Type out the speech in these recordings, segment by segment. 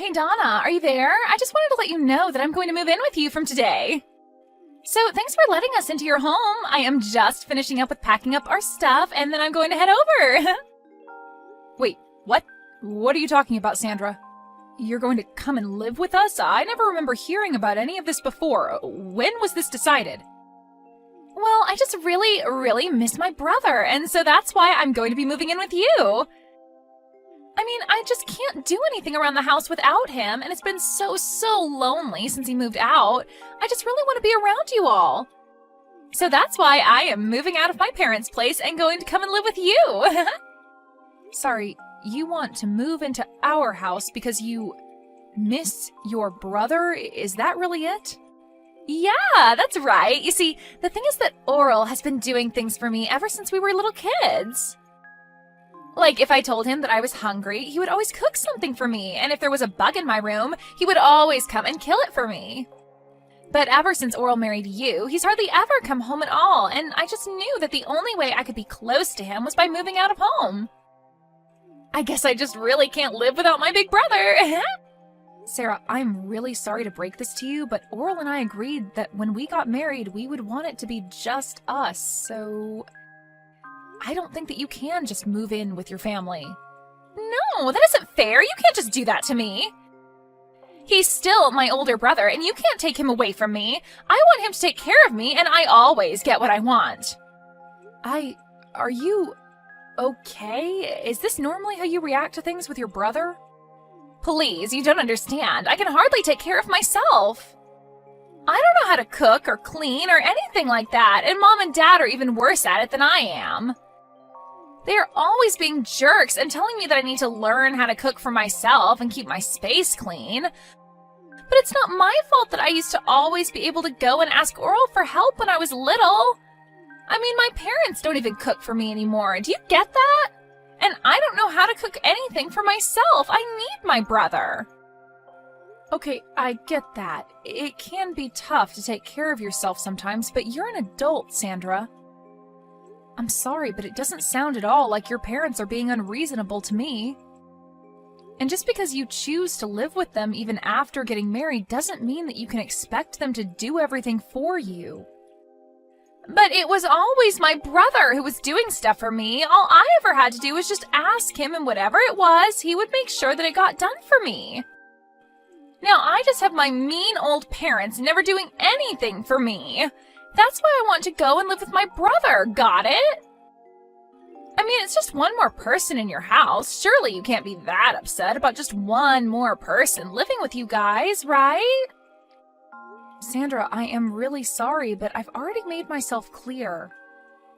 Hey Donna, are you there? I just wanted to let you know that I'm going to move in with you from today. So thanks for letting us into your home. I am just finishing up with packing up our stuff, and then I'm going to head over. Wait, what? What are you talking about, Sandra? You're going to come and live with us? I never remember hearing about any of this before. When was this decided? Well, I just really miss my brother, and so that's why I'm going to be moving in with you. I mean, I just can't do anything around the house without him, and it's been so lonely since he moved out. I just really want to be around you all. So that's why I am moving out of my parents' place and going to come and live with you. Sorry, you want to move into our house because you miss your brother? Is that really it? Yeah, that's right. You see, the thing is that Oral has been doing things for me ever since we were little kids. Like, if I told him that I was hungry, he would always cook something for me, and if there was a bug in my room, he would always come and kill it for me. But ever since Oral married you, he's hardly ever come home at all, and I just knew that the only way I could be close to him was by moving out of home. I guess I just really can't live without my big brother. Sarah, I'm really sorry to break this to you, but Oral and I agreed that when we got married, we would want it to be just us, so I don't think that you can just move in with your family. No, that isn't fair. You can't just do that to me. He's still my older brother, and you can't take him away from me. I want him to take care of me, and I always get what I want. Are you okay? Is this normally how you react to things with your brother? Please, you don't understand. I can hardly take care of myself. I don't know how to cook or clean or anything like that, and Mom and Dad are even worse at it than I am. They are always being jerks and telling me that I need to learn how to cook for myself and keep my space clean. But it's not my fault that I used to always be able to go and ask Oral for help when I was little. I mean, my parents don't even cook for me anymore. Do you get that? And I don't know how to cook anything for myself. I need my brother. Okay, I get that. It can be tough to take care of yourself sometimes, but you're an adult, Sandra. I'm sorry, but it doesn't sound at all like your parents are being unreasonable to me. And just because you choose to live with them even after getting married doesn't mean that you can expect them to do everything for you. But it was always my brother who was doing stuff for me. All I ever had to do was just ask him, and whatever it was, he would make sure that it got done for me. Now I just have my mean old parents never doing anything for me. That's why I want to go and live with my brother, got it? I mean, it's just one more person in your house. Surely you can't be that upset about just one more person living with you guys, right? Sandra, I am really sorry, but I've already made myself clear.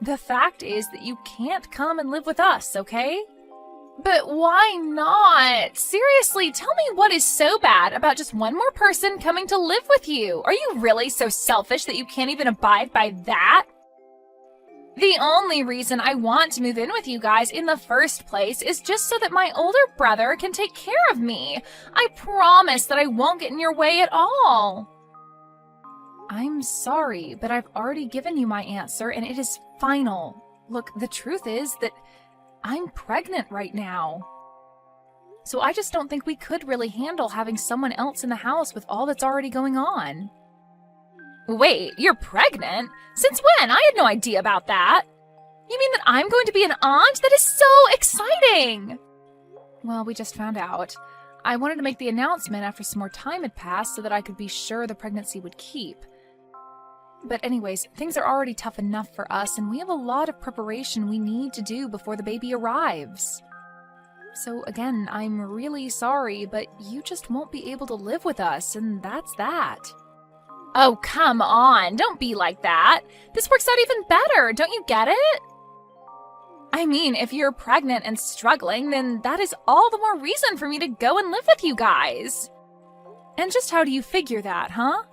The fact is that you can't come and live with us, okay? But why not? Seriously, tell me what is so bad about just one more person coming to live with you? Are you really so selfish that you can't even abide by that? The only reason I want to move in with you guys in the first place is just so that my older brother can take care of me. I promise that I won't get in your way at all. I'm sorry, but I've already given you my answer and it is final. Look, the truth is that I'm pregnant right now. So I just don't think we could really handle having someone else in the house with all that's already going on. Wait, you're pregnant? Since when? I had no idea about that. You mean that I'm going to be an aunt? That is so exciting! Well, we just found out. I wanted to make the announcement after some more time had passed so that I could be sure the pregnancy would keep. But anyways, things are already tough enough for us, and we have a lot of preparation we need to do before the baby arrives. So again, I'm really sorry, but you just won't be able to live with us, and that's that. Oh, come on, don't be like that. This works out even better, don't you get it? I mean, if you're pregnant and struggling, then that is all the more reason for me to go and live with you guys. And just how do you figure that, huh?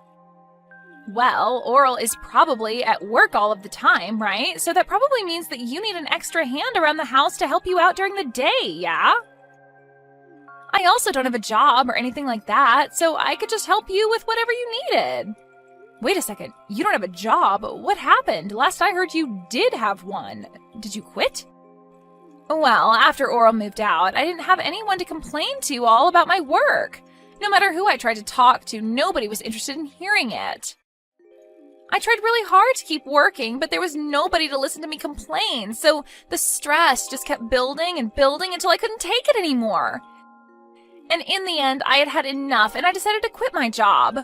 Well, Oral is probably at work all of the time, right? So that probably means that you need an extra hand around the house to help you out during the day, yeah? I also don't have a job or anything like that, so I could just help you with whatever you needed. Wait a second, you don't have a job? What happened? Last I heard you did have one. Did you quit? Well, after Oral moved out, I didn't have anyone to complain to all about my work. No matter who I tried to talk to, nobody was interested in hearing it. I tried really hard to keep working, but there was nobody to listen to me complain, so the stress just kept building and building until I couldn't take it anymore. And in the end, I had had enough, and I decided to quit my job.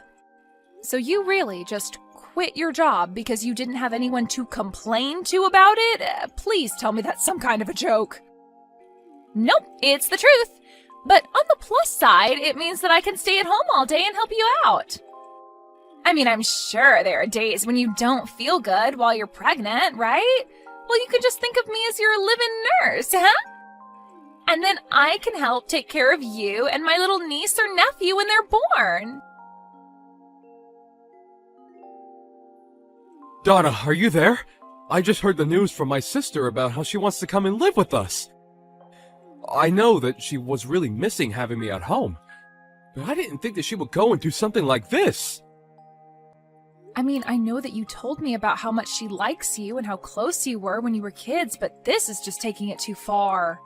So you really just quit your job because you didn't have anyone to complain to about it? Please tell me that's some kind of a joke. Nope, it's the truth. But on the plus side, it means that I can stay at home all day and help you out. I mean, I'm sure there are days when you don't feel good while you're pregnant, right? Well, you could just think of me as your live-in nurse, huh? And then I can help take care of you and my little niece or nephew when they're born. Donna, are you there? I just heard the news from my sister about how she wants to come and live with us. I know that she was really missing having me at home, but I didn't think that she would go and do something like this. I mean, I know that you told me about how much she likes you and how close you were when you were kids, but this is just taking it too far.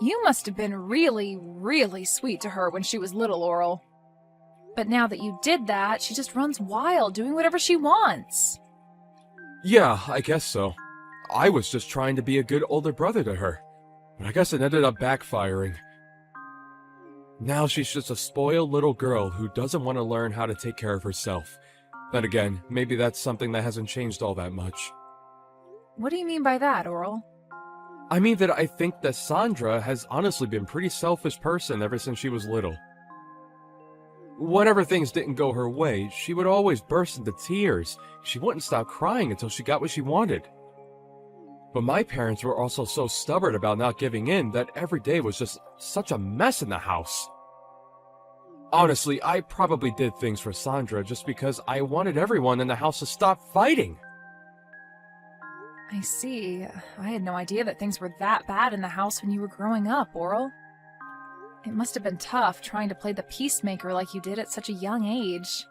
You must have been really, really sweet to her when she was little, Oral. But now that you did that, she just runs wild, doing whatever she wants. Yeah, I guess so. I was just trying to be a good older brother to her, but I guess it ended up backfiring. Now she's just a spoiled little girl who doesn't want to learn how to take care of herself. Then again, maybe that's something that hasn't changed all that much. What do you mean by that, Oral? I mean that I think that Sandra has honestly been a pretty selfish person ever since she was little. Whenever things didn't go her way, she would always burst into tears. She wouldn't stop crying until she got what she wanted. But my parents were also so stubborn about not giving in that every day was just such a mess in the house. Honestly, I probably did things for Sandra just because I wanted everyone in the house to stop fighting. I see. I had no idea that things were that bad in the house when you were growing up, Oral. It must have been tough trying to play the peacemaker like you did at such a young age.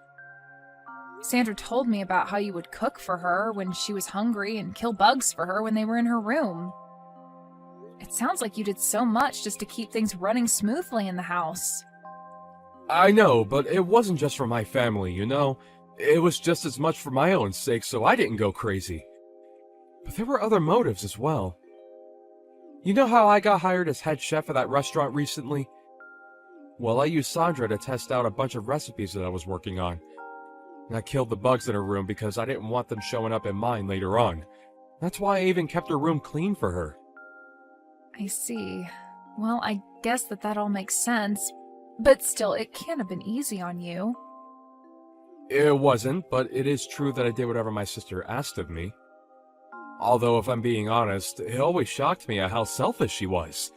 Sandra told me about how you would cook for her when she was hungry and kill bugs for her when they were in her room. It sounds like you did so much just to keep things running smoothly in the house. I know, but it wasn't just for my family, you know? It was just as much for my own sake, so I didn't go crazy. But there were other motives as well. You know how I got hired as head chef at that restaurant recently? Well, I used Sandra to test out a bunch of recipes that I was working on. And I killed the bugs in her room because I didn't want them showing up in mine later on. That's why I even kept her room clean for her. I see. Well, I guess that all makes sense. But still, it can't have been easy on you. It wasn't, but it is true that I did whatever my sister asked of me. Although, if I'm being honest, it always shocked me at how selfish she was.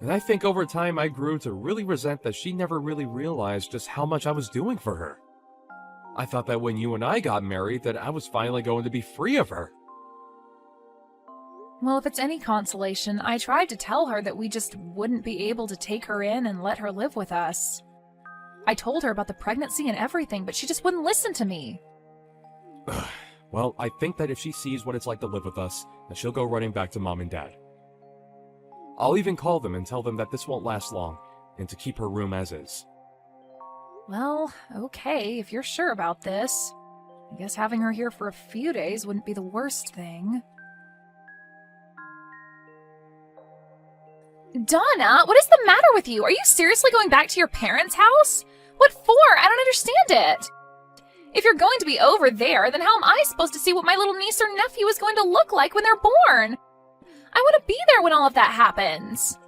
And I think over time I grew to really resent that she never really realized just how much I was doing for her. I thought that when you and I got married that I was finally going to be free of her. Well, if it's any consolation, I tried to tell her that we just wouldn't be able to take her in and let her live with us. I told her about the pregnancy and everything, but she just wouldn't listen to me. Well, I think that if she sees what it's like to live with us, then she'll go running back to Mom and Dad. I'll even call them and tell them that this won't last long, and to keep her room as is. Well, okay, if you're sure about this. I guess having her here for a few days wouldn't be the worst thing. Donna, what is the matter with you? Are you seriously going back to your parents' house? What for? I don't understand it. If you're going to be over there, then how am I supposed to see what my little niece or nephew is going to look like when they're born? I want to be there when all of that happens.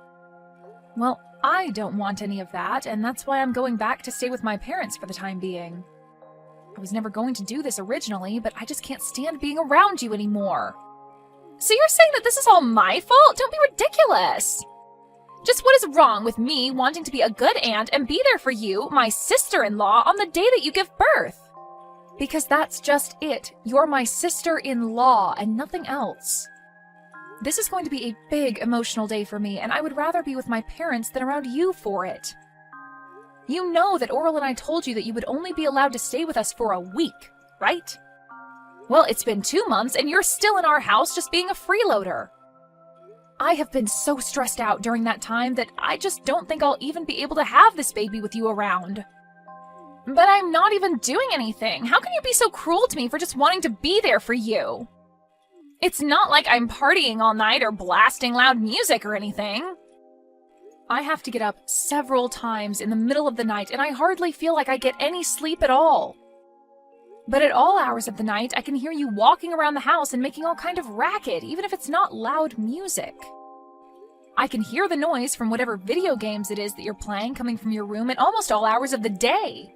Well, I don't want any of that, and that's why I'm going back to stay with my parents for the time being. I was never going to do this originally, but I just can't stand being around you anymore. So you're saying that this is all my fault? Don't be ridiculous. Just what is wrong with me wanting to be a good aunt and be there for you, my sister-in-law, on the day that you give birth? Because that's just it. You're my sister-in-law and nothing else. This is going to be a big emotional day for me, and I would rather be with my parents than around you for it. You know that Oral and I told you that you would only be allowed to stay with us for a week, right? Well, it's been 2 months, and you're still in our house just being a freeloader. I have been so stressed out during that time that I just don't think I'll even be able to have this baby with you around. But I'm not even doing anything. How can you be so cruel to me for just wanting to be there for you? It's not like I'm partying all night or blasting loud music or anything. I have to get up several times in the middle of the night, and I hardly feel like I get any sleep at all. But at all hours of the night, I can hear you walking around the house and making all kind of racket, even if it's not loud music. I can hear the noise from whatever video games it is that you're playing coming from your room at almost all hours of the day.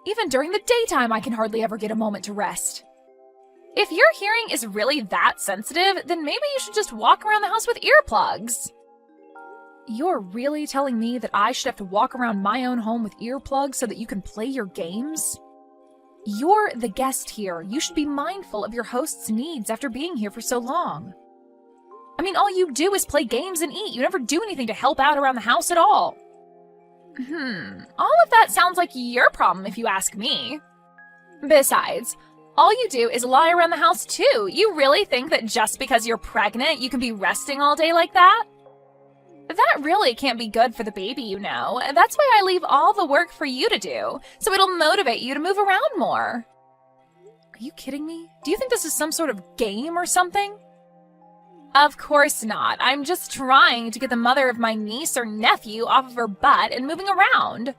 Even during the daytime, I can hardly ever get a moment to rest. If your hearing is really that sensitive, then maybe you should just walk around the house with earplugs. You're really telling me that I should have to walk around my own home with earplugs so that you can play your games? You're the guest here. You should be mindful of your host's needs after being here for so long. I mean, all you do is play games and eat. You never do anything to help out around the house at all. All of that sounds like your problem if you ask me. Besides, all you do is lie around the house too. You really think that just because you're pregnant, you can be resting all day like that? That really can't be good for the baby, you know. That's why I leave all the work for you to do, so it'll motivate you to move around more. Are you kidding me? Do you think this is some sort of game or something? Of course not. I'm just trying to get the mother of my niece or nephew off of her butt and moving around.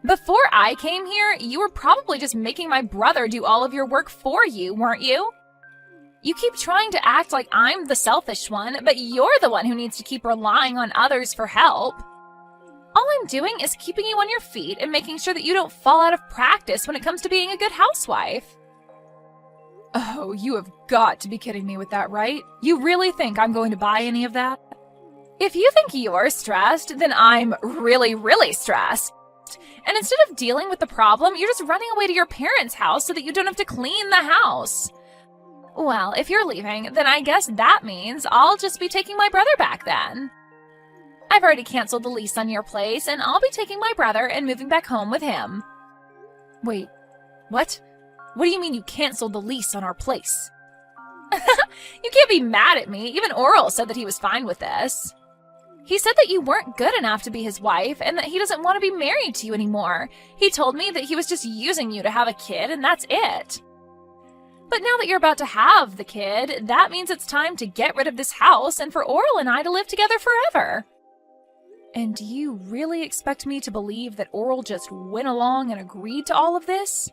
Before I came here, you were probably just making my brother do all of your work for you, weren't you? You keep trying to act like I'm the selfish one, but you're the one who needs to keep relying on others for help. All I'm doing is keeping you on your feet and making sure that you don't fall out of practice when it comes to being a good housewife. Oh, you have got to be kidding me with that, right? You really think I'm going to buy any of that? If you think you're stressed, then I'm really, really stressed. And instead of dealing with the problem, you're just running away to your parents' house so that you don't have to clean the house. Well, if you're leaving, then I guess that means I'll just be taking my brother back then. I've already canceled the lease on your place, and I'll be taking my brother and moving back home with him. Wait, what? What do you mean you canceled the lease on our place? You can't be mad at me. Even Oral said that he was fine with this. He said that you weren't good enough to be his wife and that he doesn't want to be married to you anymore. He told me that he was just using you to have a kid and that's it. But now that you're about to have the kid, that means it's time to get rid of this house and for Oral and I to live together forever. And do you really expect me to believe that Oral just went along and agreed to all of this?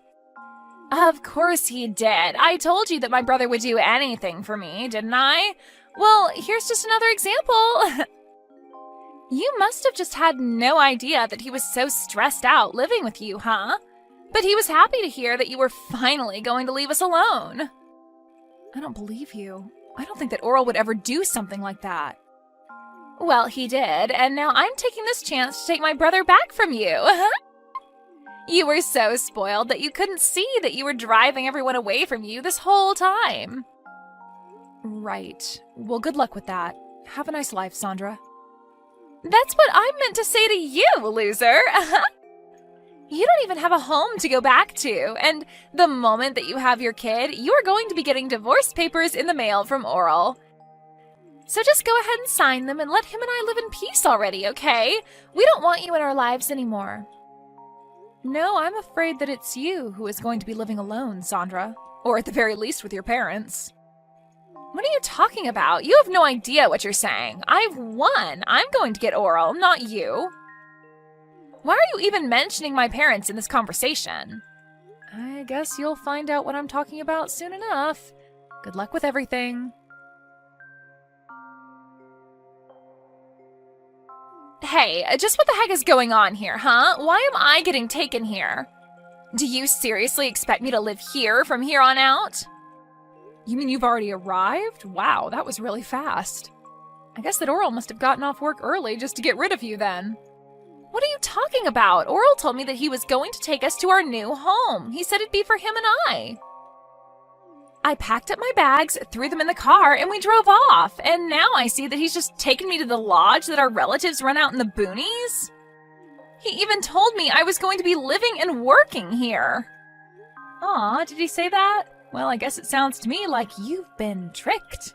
Of course he did. I told you that my brother would do anything for me, didn't I? Well, here's just another example. You must have just had no idea that he was so stressed out living with you, huh? But he was happy to hear that you were finally going to leave us alone. I don't believe you. I don't think that Oral would ever do something like that. Well, he did, and now I'm taking this chance to take my brother back from you. You were so spoiled that you couldn't see that you were driving everyone away from you this whole time. Right. Well, good luck with that. Have a nice life, Sandra. That's what I meant to say to you, loser. You don't even have a home to go back to, and the moment that you have your kid, you are going to be getting divorce papers in the mail from Oral. So just go ahead and sign them and let him and I live in peace already, okay? We don't want you in our lives anymore. No, I'm afraid that it's you who is going to be living alone, Sandra. Or at the very least with your parents. What are you talking about? You have no idea what you're saying. I've won. I'm going to get Oral, not you. Why are you even mentioning my parents in this conversation? I guess you'll find out what I'm talking about soon enough. Good luck with everything. Hey, just what the heck is going on here, huh? Why am I getting taken here? Do you seriously expect me to live here from here on out? You mean you've already arrived? Wow, that was really fast. I guess that Oral must have gotten off work early just to get rid of you then. What are you talking about? Oral told me that he was going to take us to our new home. He said it'd be for him and I packed up my bags, threw them in the car, and we drove off. And now I see that he's just taken me to the lodge that our relatives run out in the boonies. He even told me I was going to be living and working here. Aw, did he say that? Well, I guess it sounds to me like you've been tricked.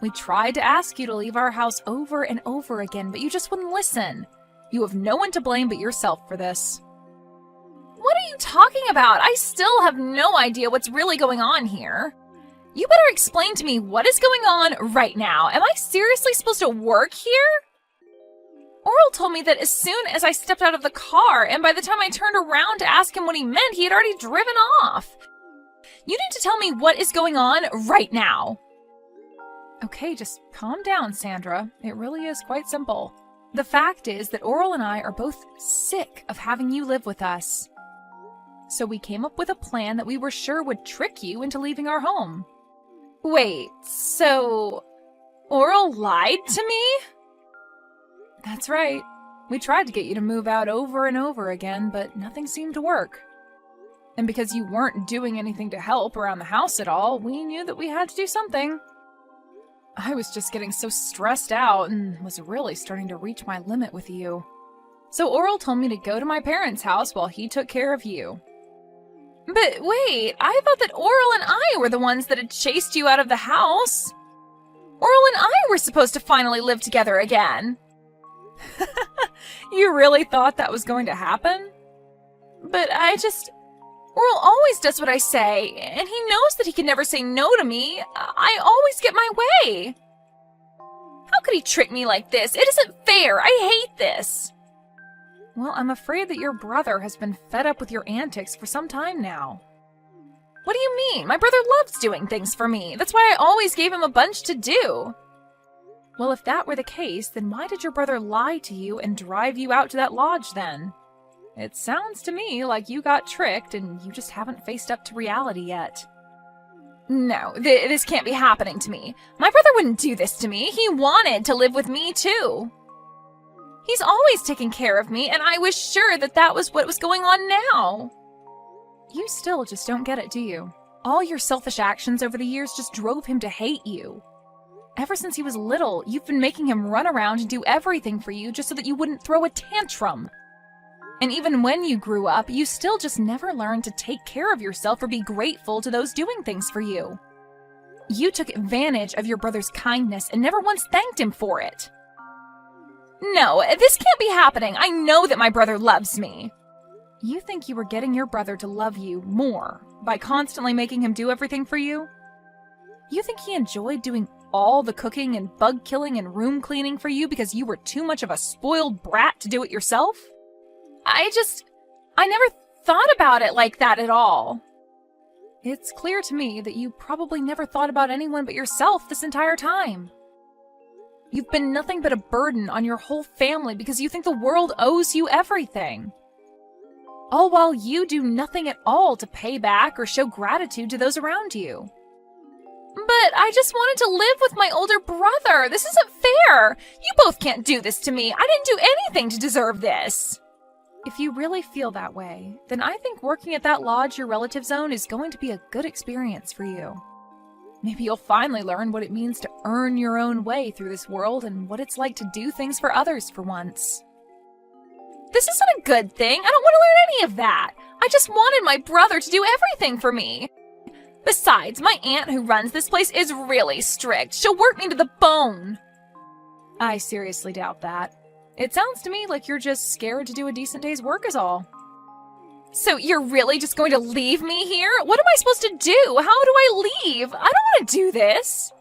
We tried to ask you to leave our house over and over again, but you just wouldn't listen. You have no one to blame but yourself for this. What are you talking about? I still have no idea what's really going on here. You better explain to me what is going on right now. Am I seriously supposed to work here? Oral told me that as soon as I stepped out of the car, and by the time I turned around to ask him what he meant, he had already driven off. You need to tell me what is going on right now. Okay, just calm down, Sandra. It really is quite simple. The fact is that Oral and I are both sick of having you live with us. So we came up with a plan that we were sure would trick you into leaving our home. Wait, so Oral lied to me? That's right. We tried to get you to move out over and over again, but nothing seemed to work. And because you weren't doing anything to help around the house at all, we knew that we had to do something. I was just getting so stressed out and was really starting to reach my limit with you. So Oral told me to go to my parents' house while he took care of you. But wait, I thought that Oral and I were the ones that had chased you out of the house. Oral and I were supposed to finally live together again. You really thought that was going to happen? But Oral always does what I say, and he knows that he can never say no to me. I always get my way. How could he trick me like this? It isn't fair. I hate this. Well, I'm afraid that your brother has been fed up with your antics for some time now. What do you mean? My brother loves doing things for me. That's why I always gave him a bunch to do. Well, if that were the case, then why did your brother lie to you and drive you out to that lodge then? It sounds to me like you got tricked and you just haven't faced up to reality yet. No, this can't be happening to me. My brother wouldn't do this to me. He wanted to live with me too. He's always taken care of me, and I was sure that that was what was going on now. You still just don't get it, do you? All your selfish actions over the years just drove him to hate you. Ever since he was little, you've been making him run around and do everything for you just so that you wouldn't throw a tantrum. And even when you grew up, you still just never learned to take care of yourself or be grateful to those doing things for you. You took advantage of your brother's kindness and never once thanked him for it. No, this can't be happening. I know that my brother loves me. You think you were getting your brother to love you more by constantly making him do everything for you? You think he enjoyed doing all the cooking and bug killing and room cleaning for you because you were too much of a spoiled brat to do it yourself? I never thought about it like that at all. It's clear to me that you probably never thought about anyone but yourself this entire time. You've been nothing but a burden on your whole family because you think the world owes you everything. All while you do nothing at all to pay back or show gratitude to those around you. But I just wanted to live with my older brother. This isn't fair. You both can't do this to me. I didn't do anything to deserve this. If you really feel that way, then I think working at that lodge your relatives own is going to be a good experience for you. Maybe you'll finally learn what it means to earn your own way through this world and what it's like to do things for others for once. This isn't a good thing. I don't want to learn any of that. I just wanted my brother to do everything for me. Besides, my aunt who runs this place is really strict. She'll work me to the bone. I seriously doubt that. It sounds to me like you're just scared to do a decent day's work is all. So you're really just going to leave me here? What am I supposed to do? How do I leave? I don't want to do this.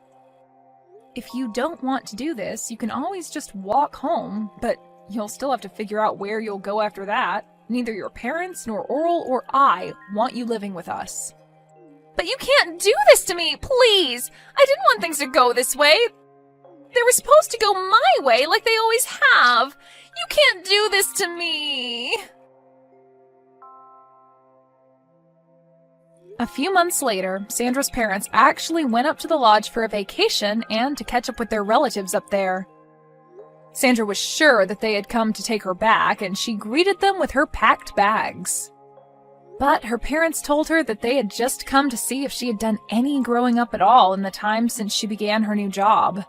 If you don't want to do this, you can always just walk home, but you'll still have to figure out where you'll go after that. Neither your parents, nor Oral, or I want you living with us. But you can't do this to me, please! I didn't want things to go this way. They were supposed to go my way like they always have. You can't do this to me. A few months later, Sandra's parents actually went up to the lodge for a vacation and to catch up with their relatives up there. Sandra was sure that they had come to take her back, and she greeted them with her packed bags. But her parents told her that they had just come to see if she had done any growing up at all in the time since she began her new job.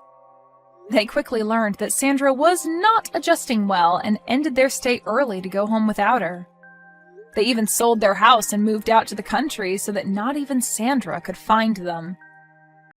They quickly learned that Sandra was not adjusting well and ended their stay early to go home without her. They even sold their house and moved out to the country so that not even Sandra could find them.